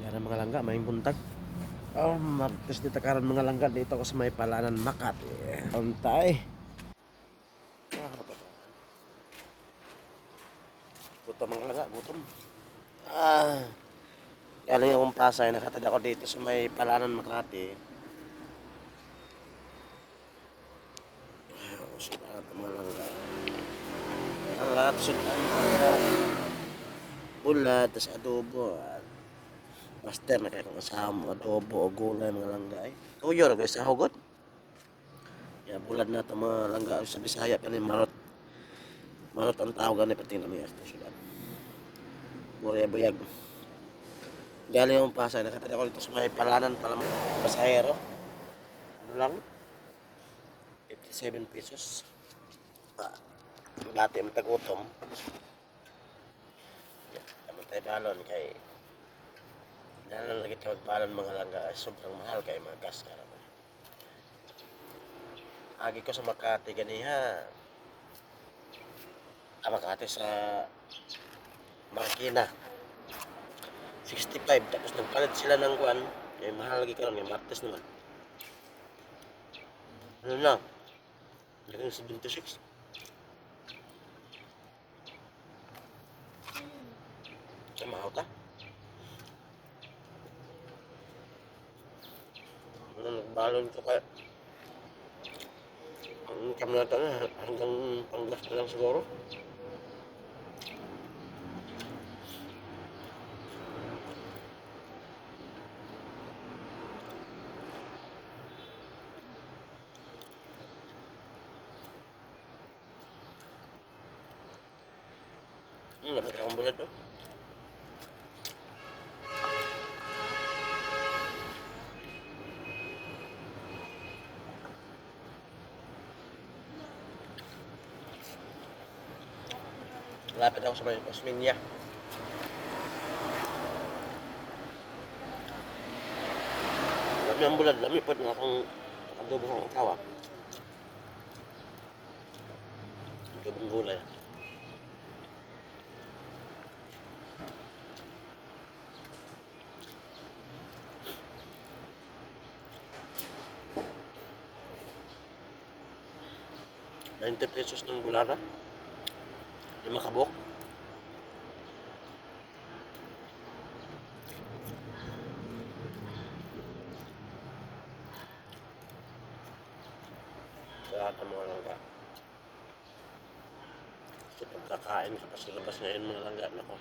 Yan ang mga langga, may buntag. Oh, magtis dito karon mga langga dito ako sa may Palanan, Makati. Untay. Gutom mga langga, gutom. Galing akong Pasay, nakatad ako dito sa may Palanan, Makati. Sulat mga langga. Ang lahat sulat. Bulat, tas adobo. Master na kayo kung asam, adobo o gulay mga langga ay. Tuyo na kayo sa hugot. Ya, bulat na ito mga langga sa Bisaya pa ni marot. Marot ang tawag ni pati na mga sulat. Murya buyag. Galing akong Pasay, nakatad ako dito sa may Palanan pala mga pasahero. Ano lang? 57 pesos. Dati matagutom. Kami tayo balon kay dahil lagi tayo magbalon mga langga ay sobrang mahal kay mga gas ka naman. Agi ko sa Makati ganiha. Makati sa Marikina. 65 tapos nagpalit sila ng kuan kay mahal lagi karon kay Martes naman. Ano na? Naging 76. Mahal ta? Nagbalon ko kaya ang income natin hanggang panggas na lang siguro. Dapat akong bulat do. Lapit ako sa may Osminya. Lami ang bulat, lami po na akong adobo ng kawa. Adobong gulay. ₱90 ng bulara. 5 kabok. Lahat ng mga langga. Kasi pagkakain ka pa sa labas ngayon mga langga na ko.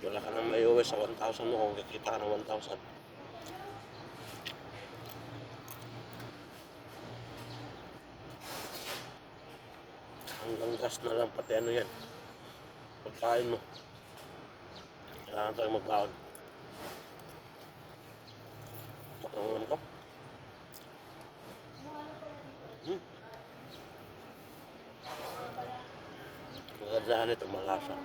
Wala ka nang may uwi sa 1,000 mo kung kikita ka ng 1,000. Hanggang gas na lang pati ano yan. Pagkain mo. Kailangan tayo magbaon. Patangan ko. Magandaan ito malasa.